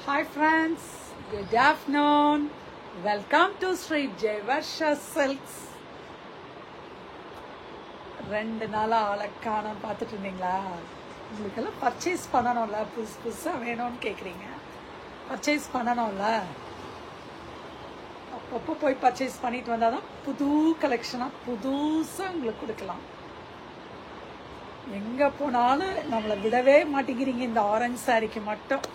Hi friends, good afternoon. Welcome to Sri Jayvarsha Silks. 2 நாளா ஆளக்கான பார்த்துட்டு இருந்தீங்களா? உங்களுக்கெல்லாம் பர்ச்சேஸ் பண்ணணும்ல, புதுசாக வேணும்னு கேட்குறீங்க. பர்ச்சேஸ் பண்ணணும்ல, அப்பப்போ போய் பர்ச்சேஸ் பண்ணிட்டு வந்தால் தான் புது கலெக்ஷனாக புதுசாக உங்களுக்கு கொடுக்கலாம். எங்கே போனாலும் நம்மளை விடவே மாட்டேங்கிறீங்க. இந்த ஆரஞ்சு சாரிக்கு மட்டும்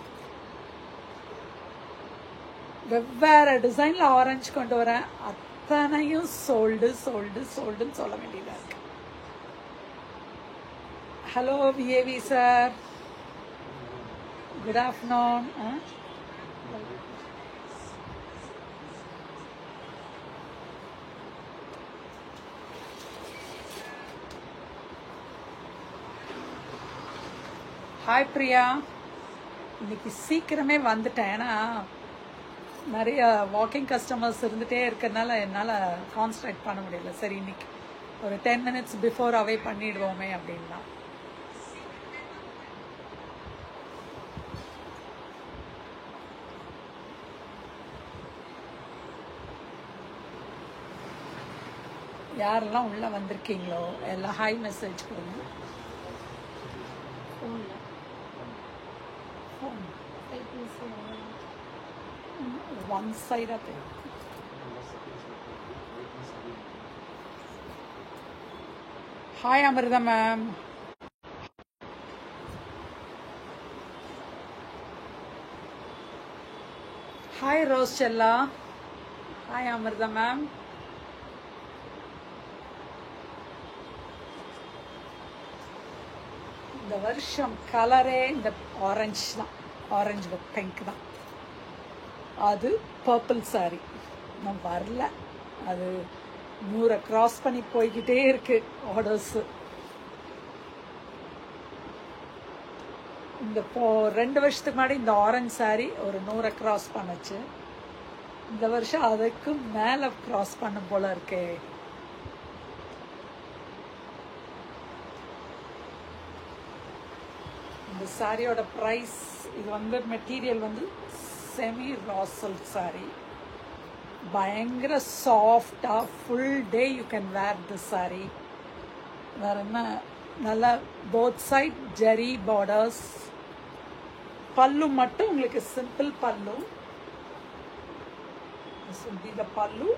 வெவ்வேறு டிசைனில் ஆரஞ்சு கொண்டு வரேன். அத்தனையும் சோல்டுன்னு சொல்ல வேண்டியதாக இருக்கு. Hello VAV sir, good afternoon. Hi Priya, இன்னைக்கு சீக்கிரமே வந்துட்டேன். ஏன்னா நிறைய வாக்கிங் கஸ்டமர்ஸ் இருந்துகிட்டே இருக்கிறதுனால என்னால் கான்சன்ட்ரேட் பண்ண முடியல. சரி, இன்னைக்கு ஒரு 10 minutes பிஃபோராகவே பண்ணிடுவோமே அப்படின்னா. யாரெல்லாம் உள்ளே வந்திருக்கீங்களோ எல்லாம் ஹாய் மெசேஜ் கொடுங்க. ஒன் சைடாக தெரியும். Hi Amrita ma'am. Hi rose Chella. Hi Amrita ma'am. இந்த வருஷம் கலரே இந்த ஆரஞ்சு தான், ஆரஞ்சு வித் பிங்க் தான். அது பர்பிள் சாரி நான் வரல, அது 100 கிராஸ் பண்ணி போய்கிட்டே இருக்கு ஆர்டர்ஸு. இந்த 2 வருஷத்துக்கு முன்னாடி இந்த ஆரஞ்சு சாரி ஒரு 100 கிராஸ் பண்ணுச்சு. இந்த வருஷம் அதுக்கு மேலே கிராஸ் பண்ண போல இருக்கே. இந்த சாரியோட ப்ரைஸ், இது வந்து மெட்டீரியல் வந்து செமி ரா சில்க் சாரி, பயங்கர சாஃப்டாக full day you can wear this sari. வேற என்ன, நல்லா போத் சைட் ஜெரி பார்டர்ஸ். பல்லு மட்டும் உங்களுக்கு சிம்பிள் பல்லு, இந்த பல்லு.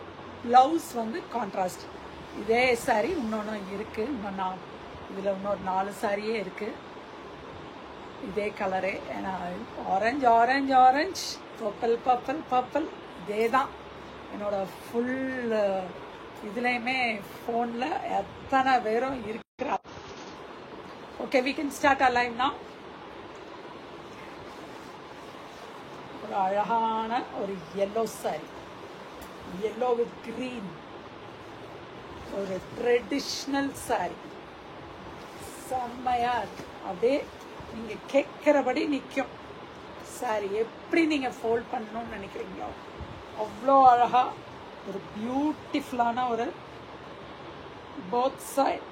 ப்ளவுஸ் வந்து கான்ட்ராஸ்ட். இதே சாரி இன்னொன்று இருக்குது, இன்னும் இதில் இன்னொரு 4 சாரியே இருக்குது இதே கலரே. ஏன்னா orange orange orange, purple purple purple, இதே தான் என்னோட ஃபுல் இதுலேயுமே ஃபோனில் எத்தனை பேரும் இருக்கிறா. Okay, we can start our live now. ஒரு அழகான ஒரு yellow saree, yellow with green, ஒரு ட்ரெடிஷ்னல் saree, செம்மையாக இருக்கு. அப்படியே நீங்கள் கேட்குறபடி நிற்கும் சாரி. எப்படி நீங்கள் ஃபோல்ட் பண்ணணும்னு நினைக்கிறீங்களோ அவ்வளோ அழகாக ஒரு பியூட்டிஃபுல்லான ஒரு both side,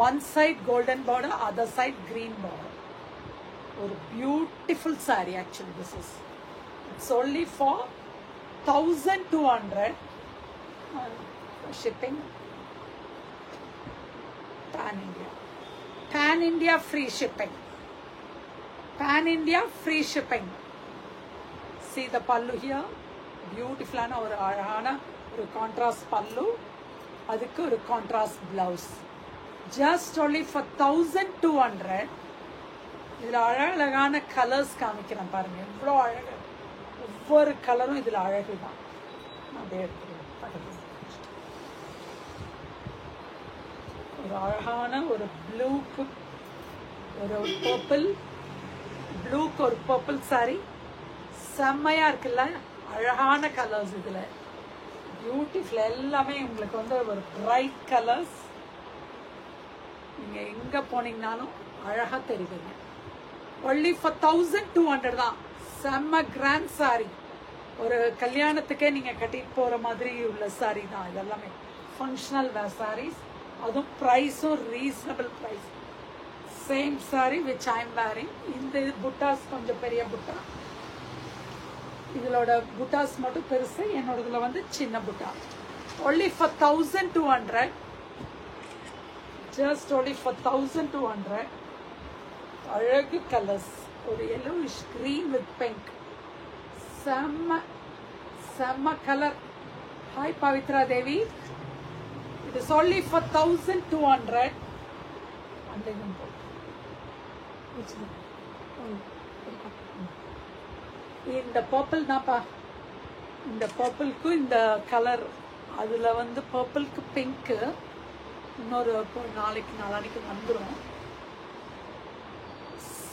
one side golden border, other side green border, ஒரு beautiful sari. Actually this is it's only for 1200 shipping, pan India free shipping, pan India free shipping. See the pallu here, beautiful ana ஒரு அழகான ஒரு contrast பல்லு, அதுக்கு ஒரு contrast blouse. just only for 1200. இதில் அழகழகான colours காமிக்கிறேன் பாருங்க, எவ்வளோ அழகு. ஒவ்வொரு கலரும் இதில் அழகு தான். அப்படியே ஒரு அழகான ஒரு ப்ளூக்கு ஒரு பர்பிள், ப்ளூக்கு ஒரு பர்பிள் சாரி, செம்மையாக இருக்குல்ல. அழகான கலர்ஸ் இதில், பியூட்டிஃபுல். எல்லாமே உங்களுக்கு வந்து ஒரு பிரைட் கலர்ஸ். நீங்கள் எங்கே போனீங்கனாலும் அழகாக தெரியுதுங்க. ஒன்லி ஃபார் 1200 தான். செம்ம கிராண்ட் சாரி. ஒரு கல்யாணத்துக்கே நீங்கள் கட்டிட்டு போகிற மாதிரி உள்ள சாரி தான் இதெல்லாமே. ஃபங்க்ஷனல் வேர் சாரீஸ், அதுவும் ப்ரைஸும் reasonable price. Same sari which I am wearing. இந்த புட்டாஸ் கொஞ்சம் பெரிய புட்டா, இதோட புட்டாஸ் மட்டும் பெருசு, என்னோடதுல வந்து சின்ன புட்டா. only for 1200, just only for 1200. அழகு கலர்ஸ், ஒரு yellowish green with pink, செம்ம செம்ம colour. Hi Pavithra Devi, it is only for 1200. இந்த பர்பிள் தான்ப்பா, இந்த பர்பிள்க்கு இந்த கலர், அதில் வந்து பர்பிள்க்கு பிங்க்கு, இன்னொரு நாளைக்கு நாளானிக்கு வந்துடும்.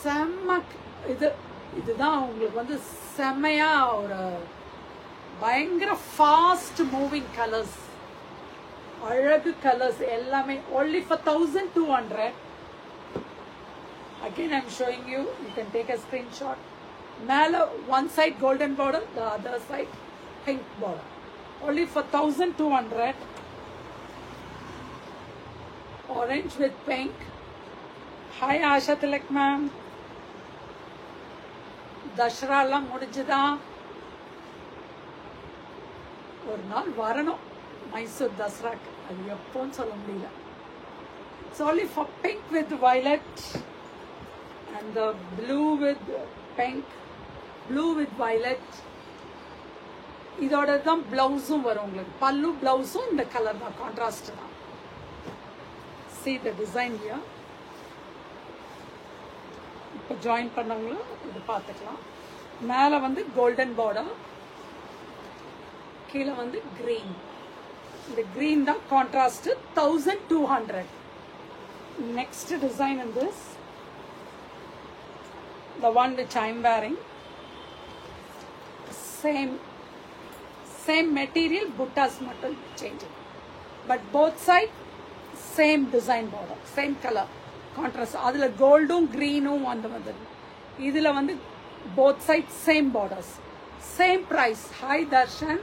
செம்ம இதுதான் உங்களுக்கு வந்து செம்மையா ஒரு பயங்கர ஃபாஸ்ட் மூவிங் கலர்ஸ், அழகு கலர்ஸ் எல்லாமே. only for 1200. again I'm showing you, you can take a screenshot. மேல one side golden border, the other side pink border, only for 1200. orange with pink. hi Asha Tilak ma'am, Dussehra எல்லாம் முடிஞ்சுதா? ஒரு நாள் வரணும் மைசூர் தசராக்கு, அது எப்போன்னு சொல்ல முடியல. It's only for pink with violet and the blue with pink, blue with violet. இதோட தான் பிளவுஸும் வரும் உங்களுக்கு, பல்லு பிளவுஸும் இந்த கலர் தான், கான்ட்ராஸ்ட் தான். see the design here. இப்போ ஜாயின் பண்ணவங்களும் இது பார்த்துக்கலாம். மேலே வந்து கோல்டன் பார்டர், கீழே வந்து கிரீன். இந்த கிரீன் தான் contrast. 1200. next design in this, the one which I am wearing, same material, buttas mattum changing, but both side same design border, same color contrast. adula goldum greenum and vandu, idula vandu both sides same borders, same price. hi Darshan,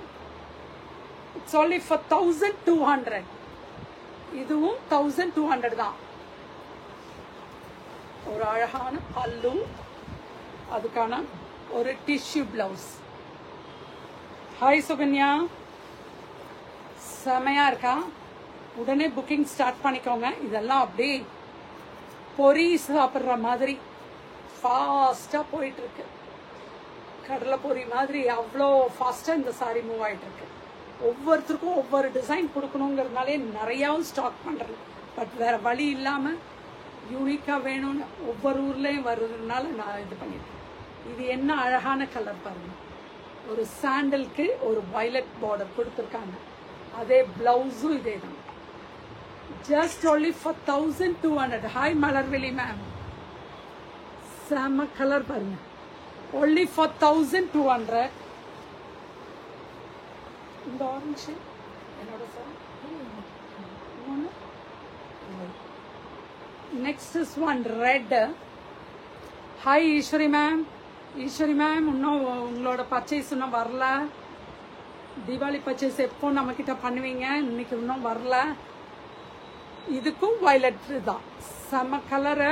it's only for 1200. இதுவும் 1200 தான். ஒரு அழகான பல்லு, அதுக்கான ஒரு tissue blouse. Hi Sukanya, செமையா இருக்கா? உடனே புக்கிங் ஸ்டார்ட் பண்ணிக்கோங்க. இதெல்லாம் அப்படியே பொரி சாப்பிட்ற மாதிரி ஃபாஸ்ட்டாக போயிட்டு இருக்கு, கடலை பொரி மாதிரி அவ்வளோ ஃபாஸ்ட்டாக இந்த சாரி மூவ் ஆகிட்டு இருக்கு. ஒவ்வொருத்தருக்கும் ஒவ்வொரு டிசைன் கொடுக்கணுங்கிறதுனாலே நிறையாவும் ஸ்டாக் பண்ணுறேன், பட் வேறு வழி இல்லாமல் யூனிக்காக வேணும்னு ஒவ்வொரு ஊர்லேயும் வர்றதுனால நான் இது பண்ணியிருக்கேன். இது என்ன அழகான கலர் பாருங்கள், ஒரு சாண்டலுக்கு ஒரு வயலட் பார்டர் கொடுத்துருக்காங்க, அதே ப்ளவுஸும் இதே தான். Just only for 1200. Hi மலர்வெளி ma'am, செம்ம கலர் பாருங்க, only for 1200. இந்த ஆரஞ்சு என்னோட sir. Next is one red. Hi Eswari ma'am, Eswari ma'am இன்னும் உங்களோட பர்ச்சேஸ் இன்னும் வரல. தீபாவளி பர்ச்சேஸ் எப்போ நம்மக்கிட்ட பண்ணுவீங்க? இன்னைக்கு இன்னும் வரல. இதுக்கும் வயலட் தான், செம்ம கலரு,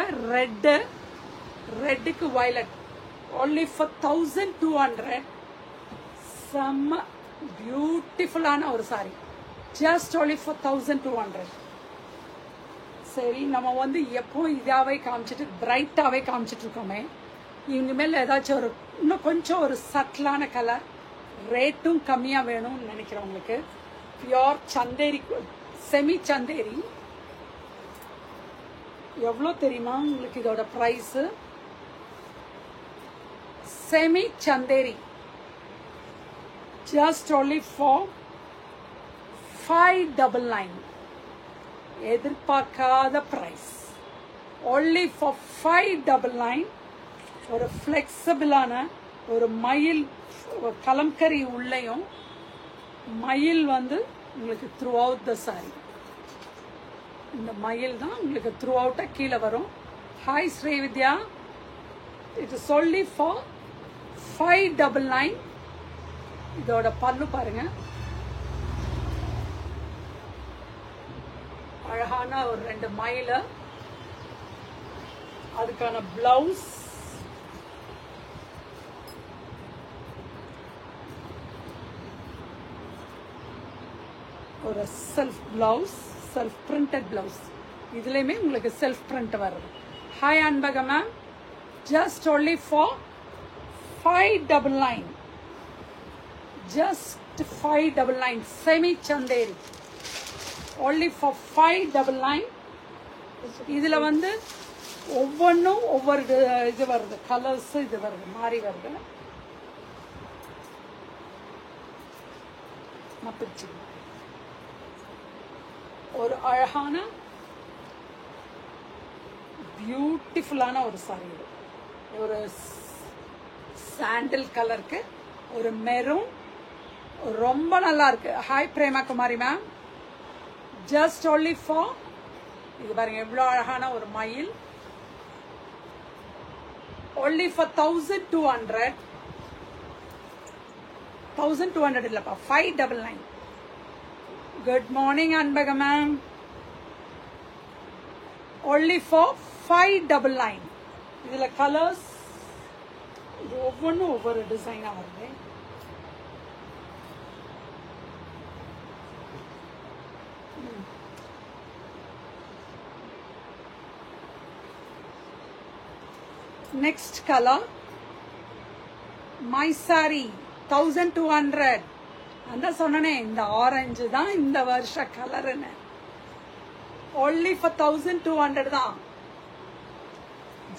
ரெட்டுக்கு வயலட். only for 1200. செம்ம பியூட்டிஃபுல்லான ஒரு சாரி, ஜஸ்ட் only for 1200. சரி, நம்ம வந்து எப்போ இதாகவே காமிச்சிட்டு பிரைட்டாகவே காமிச்சிட்டு இருக்கோமே, இனிமேல் ஏதாச்சும் ஒரு இன்னும் கொஞ்சம் ஒரு சட்டிலான கலர், ரேட்டும் கம்மியாக வேணும்னு நினைக்கிறவங்களுக்கு பியோர் சந்தேரி, செமி சந்தேரி. எவ்வளோ தெரியுமா உங்களுக்கு இதோட price? Semi Chanderi just only for 599. எதிர்பார்க்காத பிரைஸ், only for 599. ஒரு ஃப்ளெக்சிபிளான ஒரு மயில் கலம்கரி உள்ளேயும் மயில் வந்து உங்களுக்கு த்ரூ அவுட் த சாரி. இந்த மயில் தான் உங்களுக்கு த்ரூ அவுட்டாக கீழே வரும். Hi Srividya, it is only for 599. இதோட பல்லு பாருங்க, அழகான ஒரு 2 மயில, அதுக்கான பிளவுஸ் ஒரு self blouse, self printed blouse. இதுலேயுமே உங்களுக்கு செல்ஃப் பிரிண்ட் வருது. Hi Anbagam ma'am, just only for 599. Just 599 semi Chanderi, only for 599. இதுல வந்து ஒவ்வொன்றும் ஒவ்வொரு இது வருது, கலர்ஸ் இது வருது, மாறி வருது. ஒரு அழகான பியூட்டிஃபுல்லான ஒரு சாரி. இது ஒரு சாண்டில் கலருக்கு ஒரு மெரூன், ரொம்ப நல்லா இருக்கு. Hi Prema Kumari ma'am, just only for, இது பாருங்க எவ்வளோ அழகான ஒரு மயில், ஒன்லி ஃபார் 1200. 1200 இல்லப்பா, 599. Good morning Anbaga ma'am, only for 599. இதுல கலர்ஸ் இது ஒவ்வொன்றும் ஒவ்வொரு டிசைனா வருது. Next colour my sari 1200. அதான் சொன்னனே, இந்த ஆரஞ்சு தான் இந்த வருஷ கலருன்னு. only for 1200 தான்,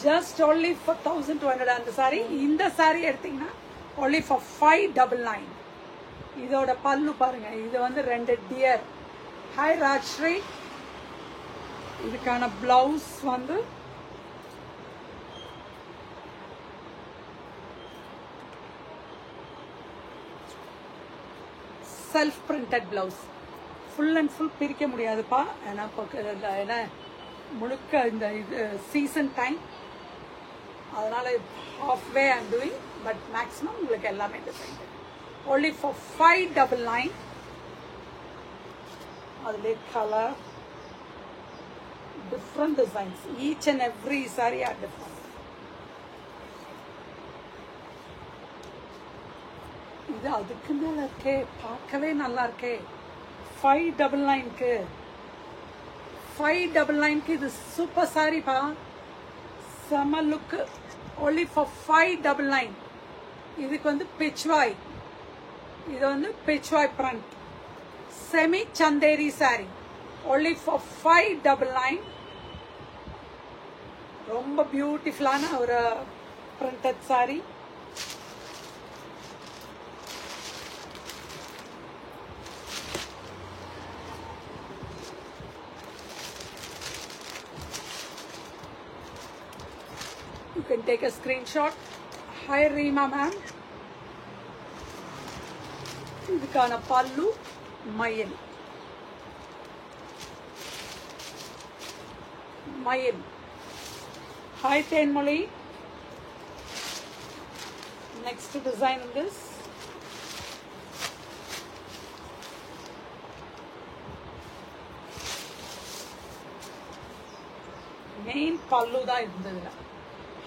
just only for 1200. அந்த சாரி, இந்த சாரி எடுத்தீங்கன்னா only for 599. இதோட பல்லு பாருங்க, இது வந்து 2 டியர். ஹாய் ராஜ்ஸ்ரீ, இதுக்கான பிளவுஸ் வந்து self printed blouse. Full and full பிரிக்க முடியாதுப்பா, ஏன்னா முழுக்க இந்த இது சீசன் டைம், அதனால half way I'm doing, but maximum உங்களுக்கு எல்லாமே டிசைன். only for 599. அதுலேயே colour, different designs, each and every sorry are different. இது அதுக்கு மேல இருக்கே, பார்க்கவே நல்லா இருக்கே. 599க்கு 599க்கு இது சூப்பர் சாரிப்பா, செம லுக்கு. only for 599. இதுக்கு வந்து பிச்வாய், இது வந்து pichwai print semi Chanderi sorry, only for 599. ரொம்ப பியூட்டிஃபுல்லான ஒரு printed sorry. You can take a screenshot. Hi Reema ma'am. இதுக்கான பல்லு மயில், மயில். Hi Thenmozhi. Next design in this. Main pallu da irundadhu.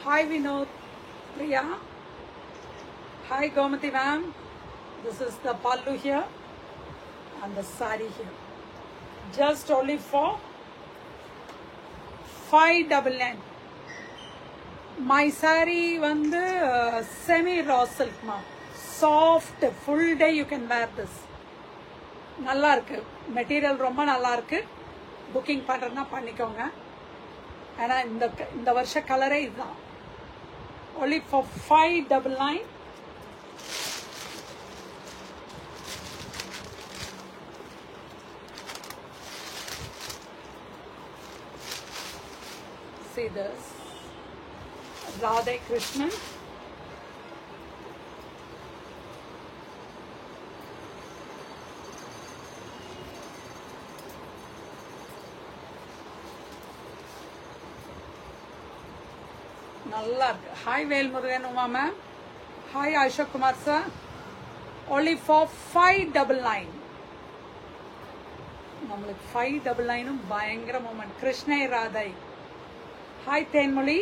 Hi Vinod, Priya. Hi Gomati ma'am. This is the pallu here and the sari here. Just only for 599. My sari vandu semi raw silk ma, soft, full day you can wear this. நல்லா இருக்கு, material ரொம்ப நல்லா இருக்கு. Booking பண்றதுனா பண்ணிக்கோங்க. ஏன்னா இந்த வருஷ கலரே இதுதான். only for 599. See this, Radha Krishnan. நல்லா இருக்கு. Hi Velmurugan Uma ma'am. Hi Ashok Kumar sir. only for 599. நம்மளுக்கு 599 பயங்கர மூமெண்ட். கிருஷ்ணை ராதை. ஹாய் தேன்மொழி.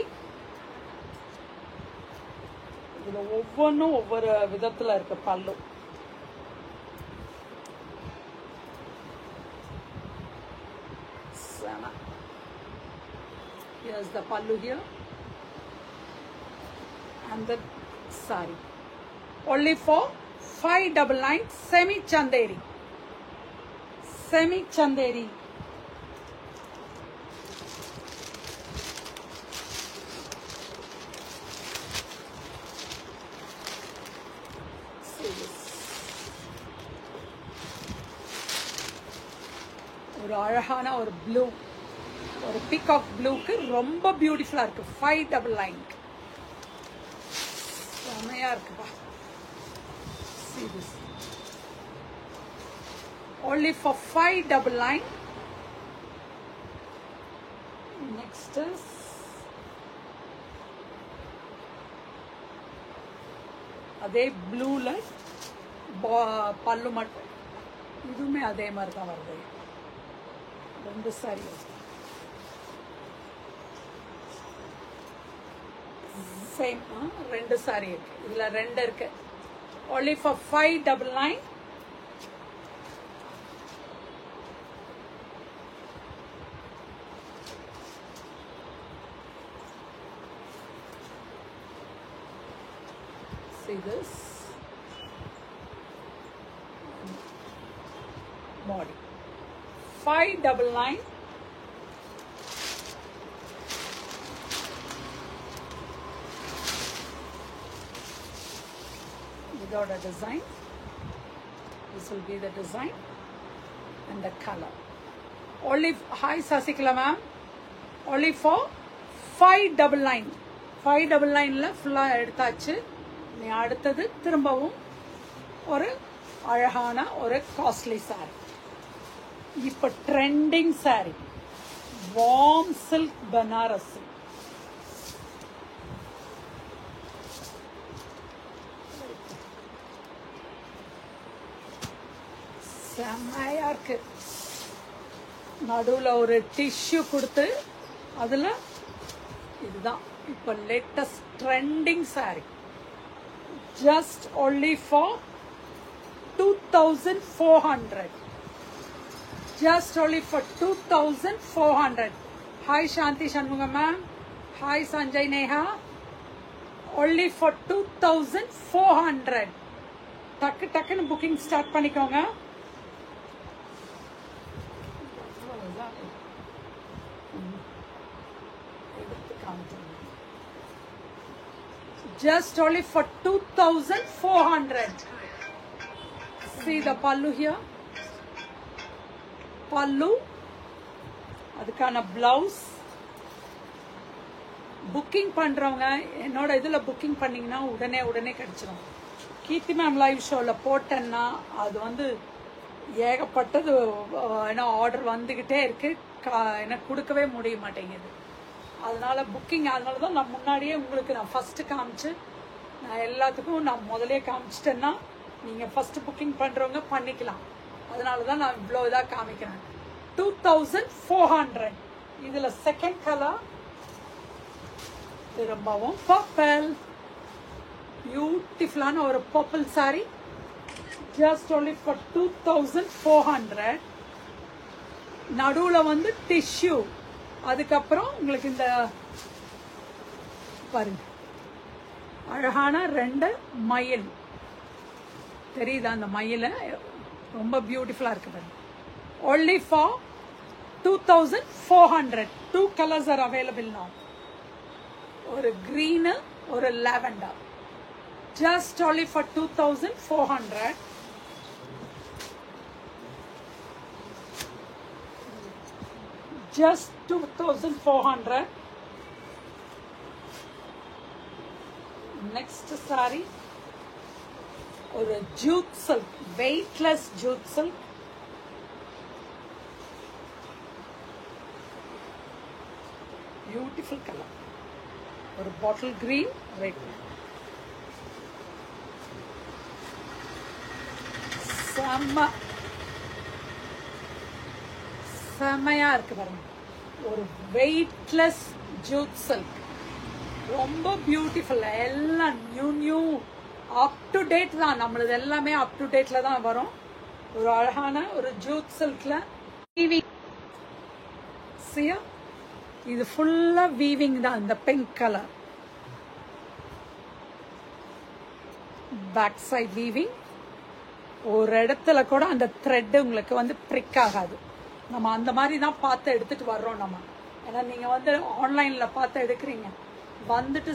இதுல ஒவ்வொன்றும் ஒவ்வொரு விதத்துல இருக்கு பல்லு. Here's the pallu here and the sari. Only for 599 semi chanderi. Semi chanderi. ஒரு அழகான ஒரு ப்ளூ, ஒரு பீகாக் ப்ளூக்கு ரொம்ப பியூட்டிஃபுல்லா இருக்கு. 599 செமையா இருக்குப்பா. See this. Only for 599. Next is அதே ப்ளூல பல்லு மட்டும், இதுவுமே அதே மாதிரி தான் வருது. ரெண்டு சாரி சேம், ரெண்டு சாரி இருக்கு. இதுல ரெண்டு இருக்கு. only for 599. See this body 599. Without a design. This will be the design and the color. Only hi Sasikala ma'am. Only for 599. 599 ல ஃபுல்லா எடுத்தாச்சு. நீ அடுத்தது திரும்பவும் ஒரு அழகான ஒரு காஸ்ட்லி சாரி. இப்ப trending sorry, warm silk Banarasi. செம்மையா இருக்கு. நடுவுல ஒரு டிஷ்யூ கொடுத்து அதுல இதுதான் இப்ப latest trending sorry. Just only for 2,400. Just only for 2,400. Hi Shanti Shanmugam ma'am. Hi Sanjay Neha. Only for 2,400. டக்குன்னு புக்கிங் ஸ்டார்ட் பண்ணிக்கோங்க. Just only for 2,400. See the pallu here. Pallu. அதுக்கான blouse. புக்கிங் பண்றவங்க என்னோட இதுல புக்கிங் பண்ணீங்கன்னா உடனே கிடைச்சிடும். கீர்த்தி ma'am live ஷோல போட்டேன்னா அது வந்து ஏகப்பட்டது ஆர்டர் வந்துகிட்டே இருக்கு. எனக்கு கொடுக்கவே முடிய மாட்டேங்குது. அதனால புக்கிங், அதனால தான் நான் முன்னாடியே உங்களுக்கு நான் ஃபர்ஸ்ட் காமிச்சு, நான் எல்லாத்துக்கும் நான் முதலே காமிச்சிட்டேன்னா நீங்க ஃபர்ஸ்ட் புக்கிங் பண்றவங்க பண்ணிக்கலாம். அதனால தான் நான் இவ்வளோ இதாக காமிக்கிறேன். 2,400. இதுல செகண்ட் கலர் திரும்பவும் பர்பிள், பியூட்டிஃபுல்லான ஒரு purple sorry. Just only for 2,400. நடுவுல வந்து டிஷ்யூ, அதுக்கப்புறம் உங்களுக்கு இந்த பாருங்க அழகான ரெண்டு மயில் தெரியுதா? அந்த மயில ரொம்ப பியூட்டிஃபுல்லா இருக்கு பாருங்க. only for 2,400. 2 colors are available now. ஒரு green, ஒரு lavender. just only for 2,400. just 2,400. next saree ஒரு jute silk, weightless jute silk. beautiful color, ஒரு bottle green, right? செம்மையா இருக்கு பாருங்க. ஒரு வெயிட்லெஸ் ஜூட் சில்க், ரொம்ப பியூட்டிஃபுல். எல்லாம் நியூ அப் டு டேட் தான். நம்மளது எல்லாமே அப் டு டேட்ல தான் வரும். ஒரு அழகான ஒரு ஜூட் சில்க்ல இது ஃபுல்லா வீவிங் தான். இந்த pink colour back side weaving. ஒரு இடத்துல கூட அந்த த்ரெட் உங்களுக்கு வந்து பிரிக் ஆகாது. நம்ம அந்த மாதிரி தான் பார்த்து எடுத்துட்டு வர்றோம் நம்ம. ஏன்னா நீங்க வந்து ஆன்லைன்ல பார்த்து எடுக்கிறீங்க, வந்துட்டு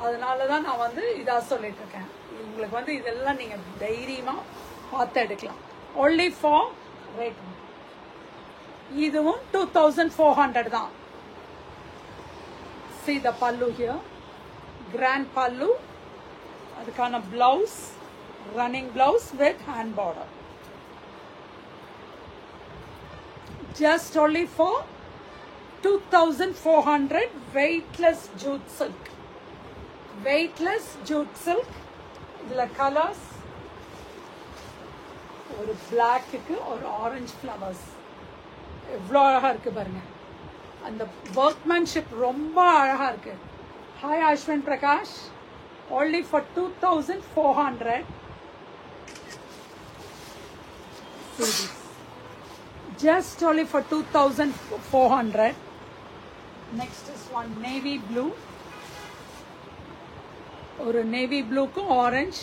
அதனால தான் நான் வந்து இதா சொல்லிட்டு இருக்கேன். உங்களுக்கு வந்து இதெல்லாம் நீங்க தைரியமா பார்த்து எடுக்கலாம். only for rate. இதுவும் 2400 தான். see the pallu here, grand pallu. அதுக்கான blouse, running blouse with hand border. just only for 2400. weightless jute silk. weightless jute silk. இதுல கலர்ஸ், ஒரு பிளாக்கு, ஒரு ஆரஞ்சு ஃப்ளவர்ஸ். எவ்வளோ அழகா இருக்கு பாருங்க. அந்த ஒர்க்மேன்ஷிப் ரொம்ப அழகா இருக்கு. Hi Ashwin Prakash. only for 2400. see this, just only for 2400. next is one navy blue. ஒரு நேவி ப்ளூக்கும் ஆரஞ்ச்.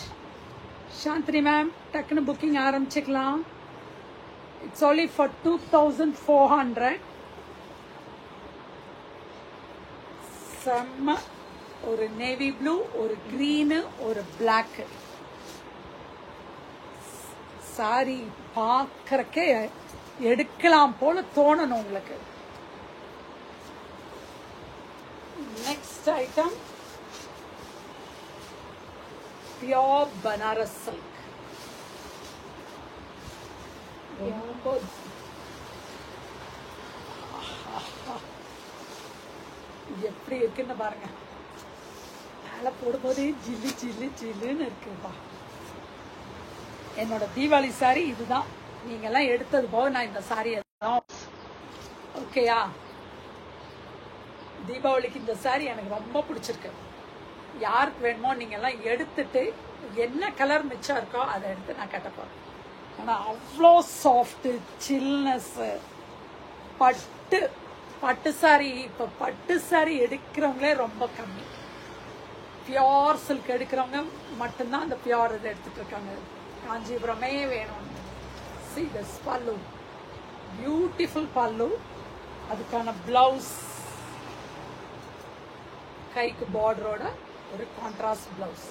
சாந்தினி மேம் டக்குன்னு புக்கிங் ஆரம்பிச்சுக்கலாம். It's only for 2400. செம்ம ஒரு நேவி ப்ளூ, ஒரு கிரீனு, ஒரு பிளாக். சாரி பார்க்கறக்கே எடுக்கலாம் போல தோணணும் உங்களுக்கு. Next item pure Banaras silk. எப்படி இருக்குன்னு பாருங்க. மேல போடும்போதே ஜில்லு ஜில்லு ஜில்லுன்னு இருக்குப்பா. என்னோட தீபாவளி சாரி இதுதான். நீங்க எல்லாம் எடுத்தது போக நான் இந்த சாரி ஓகேயா. தீபாவளிக்கு இந்த சாரி எனக்கு ரொம்ப பிடிச்சிருக்கு. யாருக்கு வேணுமோ நீங்க எல்லாம் எடுத்துட்டு என்ன கலர் மிச்சம் இருக்கோ அதை எடுத்து நான் கட்ட போறேன். ஆனா அவ்வளோ சாஃப்ட் சில்னஸ். பட்டு பட்டு சாரி, இப்ப பட்டு சாரி எடுக்கிறவங்களே ரொம்ப கம்மி. பியோர் சில்க் எடுக்கிறவங்க மட்டும்தான் அந்த பியோர் இதை எடுத்துட்டு இருக்காங்க. காஞ்சிபுரமே வேணும். see this pallu, beautiful pallu. அதுக்கான பிளவுஸ், கைக்கு பார்டரோட ஒரு கான்ட்ராஸ்ட் பிளவுஸ்.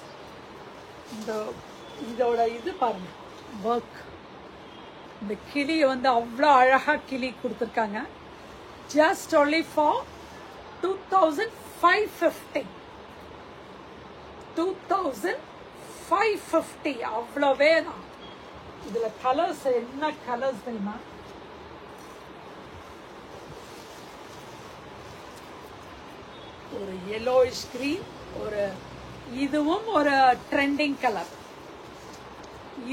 இதோட இது பாருங்க ஒர்க். இந்த கிளியை வந்து அவ்வளோ அழகா கிளி கொடுத்துருக்காங்க. Just only for 2550. 2550 அவ்வளவே தான். இதுல கலர்ஸ் என்ன கலர்ஸ் தெரியுமா? ஒரு yellowish green, ஒரு இதுவும் ஒரு ட்ரெண்டிங் கலர்,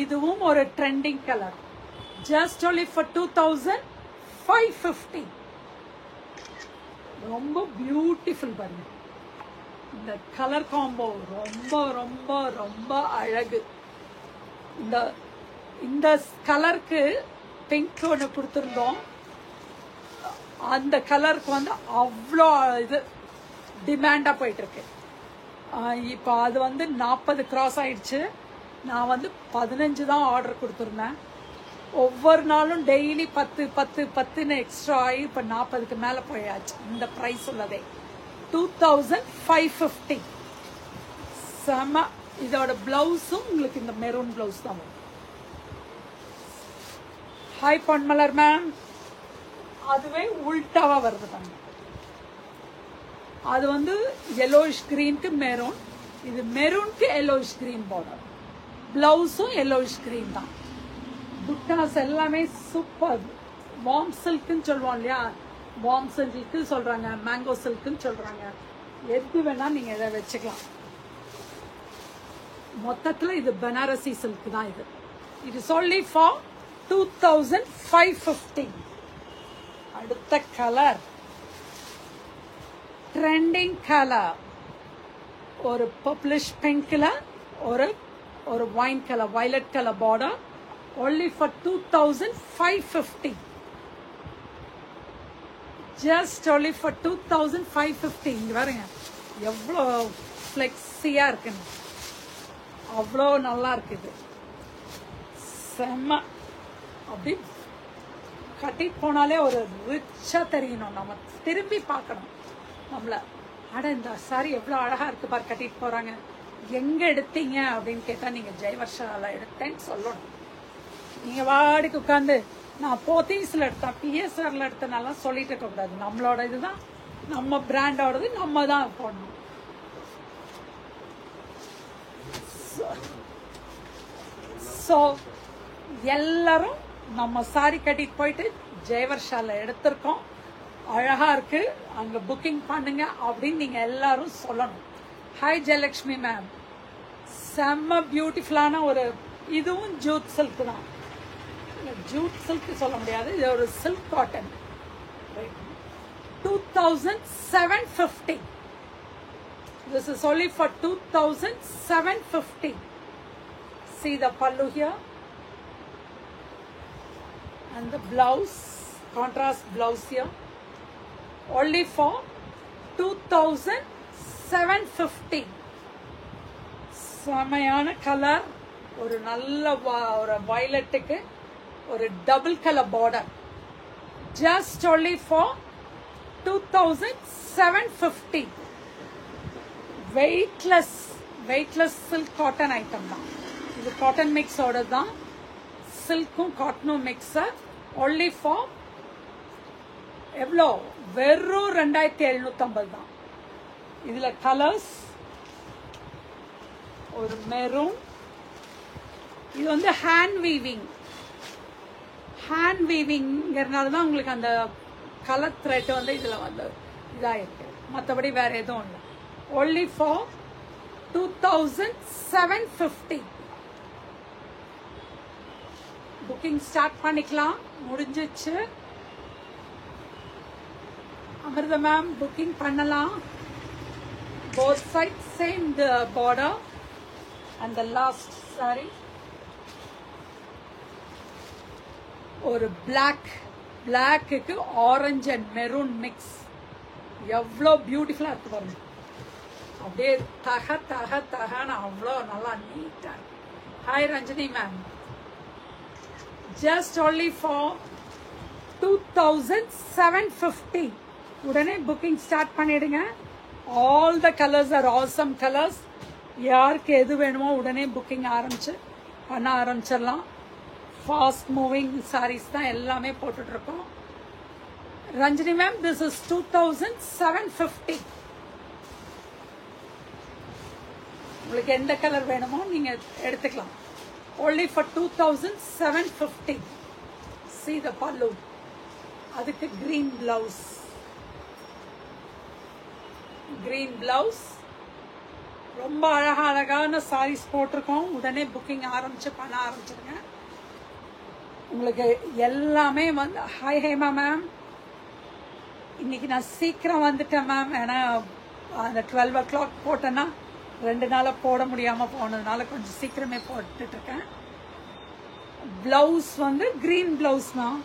இதுவும் ஒரு trending colour. Just only for 2550. ரொம்ப பியூட்டிஃபுல் பாருங்க. இந்த கலர் காம்போ ரொம்ப ரொம்ப ரொம்ப அழகு. இந்த கலருக்கு பிங்க் ஒன்று கொடுத்துருந்தோம். அந்த கலருக்கு வந்து அவ்வளோ இது டிமாண்டா போயிட்டு இருக்கு. இப்போ அது வந்து 40 கிராஸ் ஆயிடுச்சு. நான் வந்து 15 தான் ஆர்டர் கொடுத்துருந்தேன். ஒவ்வொரு நாளும் டெய்லி 10 10 10ன்னு எக்ஸ்ட்ரா ஆகி இப்போ 40க்கு மேலே போயாச்சு. இந்த ப்ரைஸ் உள்ளதே 2550. செம. இதோட பிளவுஸும் உங்களுக்கு இந்த மெரூன் பிளவுஸ் தான் வரும். Hi Ponmalar ma'am. அதுவே உல்டாவா வருது பாருங்க. அது வந்து yellowish greenக்கு மெரூன், இது மெரூனுக்கு yellowish green பார்டர். பிளவுஸும் yellowish green தான். புட்டாஸ் எல்லாமே சூப்பர். வார்ம் சில்க்குன்னு சொல்லுவோம் இல்லையா, வார்ம் சில்க்கு சொல்றாங்க, மேங்கோ சில்க்குன்னு சொல்றாங்க. எது வேணா நீங்க இதை வச்சுக்கலாம். மொத்தத்துல இது பனாரசி சில்க் தான். இது இட் இஸ் only for 2550. அடுத்த கலர் ட்ரெண்டிங் கலர், ஒரு பர்பிளிஷ் பிங்க்ல ஒரு wine colour, violet colour border. only for 2550. Just only for 2550. இங்க பாருங்க எவ்வளோ ஃப்ளெக்ஸியா இருக்குன்னு, அவ்வளோ நல்லா இருக்குது. செம்ம. அப்படி கட்டிட்டு போனாலே ஒரு ரிச்சா தெரியணும். நம்ம திரும்பி பார்க்கணும் நம்மள. அட இந்த சாரி எவ்வளோ அழகா இருக்கு பாரு, கட்டிட்டு போறாங்க. எங்க எடுத்தீங்க அப்படின்னு கேட்டா நீங்க ஜெயவர்ஷால எடுத்தேன்னு சொல்லணும். நீங்க வாடிக்கு உட்காந்து நான் போத்தீஸ்ல எடுத்தேன், பிஎஸ்ஆர்ல எடுத்தனாலாம் சொல்லிட்டு இருக்க கூடாது. நம்மளோட இதுதான், நம்ம பிராண்டோடது, நம்ம தான் போடணும். ஸோ எல்லாரும் நம்ம சாரி கட்டிட்டு போயிட்டு ஜெயவர்ஷால எடுத்திருக்கோம், அழகா இருக்கு, அங்க புக்கிங் பண்ணுங்க அப்படின்னு நீங்க எல்லாரும் சொல்லணும். ஹாய் ஜெயலட்சுமி மேம், செம்ம பியூட்டிஃபுல்லான ஒரு, இதுவும் ஜூட் சில்க் தான். ஜூட் சில்க் சொல்ல முடியாது, இது ஒரு silk cotton. 2750. This is only for 2750. See the pallu here and the blouse, contrast blouse here, only for 2750. செமையான கலர், ஒரு நல்ல ஒரு வயலட்டுக்கு ஒரு double colour border. Just only for 2750. Weightless silk cotton item தான் இது. காட்டன் மிக்ஸோட தான், சில்க்கும் காட்டனும் மிக்ஸர். only for எவ்வளோ, வெறும் 2750 தான். இதுல கலர்ஸ், ஒரு மெரூன், இது வந்து ஹேண்ட் வீவிங்கிறதுனால தான் உங்களுக்கு அந்த கலர் த்ரெட் வந்து இதுல வந்து இதாயிருக்கு, மற்றபடி வேற எதுவும் இல்லை. only for 2750. புக்கிங் ஸ்டார்ட் பண்ணிக்கலாம், முடிஞ்சிச்சு. அமிர்தா மேம் புக்கிங் பண்ணலாம். both sides same the border and the last saree ஒரு block orange and maroon mix. எவ்வளோ பியூட்டிஃபுல்லா இருக்கு பாருங்க, அப்படியே தகன்னு அவ்வளோ நல்லா நீட்டா. Hi Ranjini ma'am, just only for 2750. உடனே புக்கிங் ஸ்டார்ட் பண்ணிடுங்க. All the colours R awesome colours. யாருக்கு எது வேணுமோ உடனே புக்கிங் பண்ண ஆரம்பிச்சிடலாம். ஃபாஸ்ட் மூவிங் சாரீஸ் தான் எல்லாமே போட்டுட்டு இருக்கோம். Ranjini ma'am, this is 2750. உங்களுக்கு எந்த கலர் வேணுமோ நீங்க எடுத்துக்கலாம். only for 2750. see the pallu, அதுக்கு green blouse. ரொம்ப அழகான சாரீஸ் போட்டிருக்கோம். உடனே புக்கிங் பண்ண ஆரம்பிச்சிருங்க. உங்களுக்கு எல்லாமே வந்து, ஹாய் ஹேமா மேம், இன்னைக்கு நான் சீக்கிரம் வந்துட்டேன் மேம். ஏன்னா அந்த 12 o'clock போட்டேன்னா 2 நாளா போட முடியாம போனதுனால கொஞ்சம் சீக்கிரமே போட்டுட்டு இருக்கேன். பிளவுஸ் வந்து கிரீன் பிளவுஸ் தான்.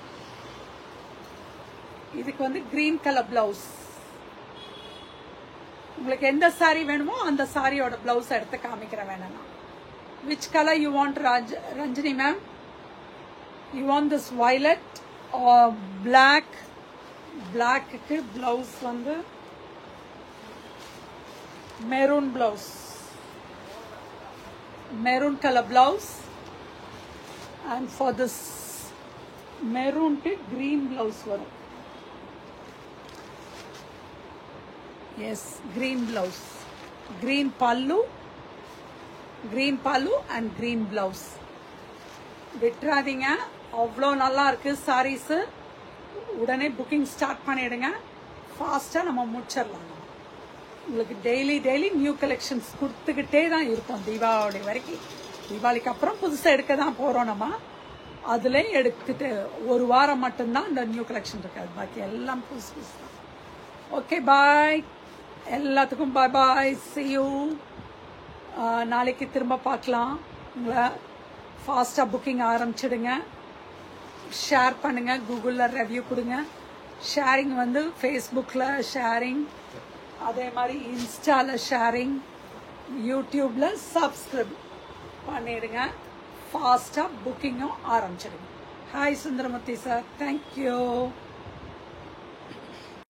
இதுக்கு வந்து கிரீன் கலர் பிளவுஸ். உங்களுக்கு எந்த சாரி வேணுமோ அந்த சாரியோட பிளவுஸ் எடுத்து காமிக்கிறேன் வேணும்னா. Which colour you want Ranjini ma'am? You want this violet or black? Black blouse வந்து maroon blouse, maroon colour blouse. And for this மெரூன்க்கு கிரீன் பிளவுஸ் வரும். எஸ், கிரீன் பிளவுஸ், கிரீன் பல்லு அண்ட் கிரீன் பிளவுஸ். விட்டுறாதீங்க, அவ்வளோ நல்லா இருக்கு சாரீஸ். உடனே புக்கிங் ஸ்டார்ட் பண்ணிடுங்க, ஃபாஸ்டா நம்ம முடிச்சிடலாம். உங்களுக்கு டெய்லி நியூ கலெக்ஷன்ஸ் கொடுத்துக்கிட்டே தான் இருக்கும் தீபாவளி வரைக்கும். தீபாவளிக்கு அப்புறம் புதுசாக எடுக்க தான் போறோம் நம்ம. அதுல எடுத்துட்டு ஒரு வாரம் மட்டும்தான் இந்த நியூ கலெக்ஷன் இருக்காது, பாக்கி எல்லாம் புதுசு தான். ஓகே, பாய் எல்லாத்துக்கும், பாய், see you. நாளைக்கு திரும்ப பார்க்கலாம். உங்களை ஃபாஸ்டா புக்கிங் ஆரம்பிச்சிடுங்க, ஷேர் பண்ணுங்க, கூகுளில் ரிவ்யூ கொடுங்க, ஷேரிங் வந்து ஃபேஸ்புக்கில் ஷேரிங், அதே மாதிரி இன்ஸ்டாவில் ஷேரிங், யூடியூப்பில் சப்ஸ்கிரைப் பண்ணிடுங்க. ஃபாஸ்ட்டாக புக்கிங்கும் ஆரம்பிச்சிடுங்க. Hi Sundaramoorthy sir, thank you.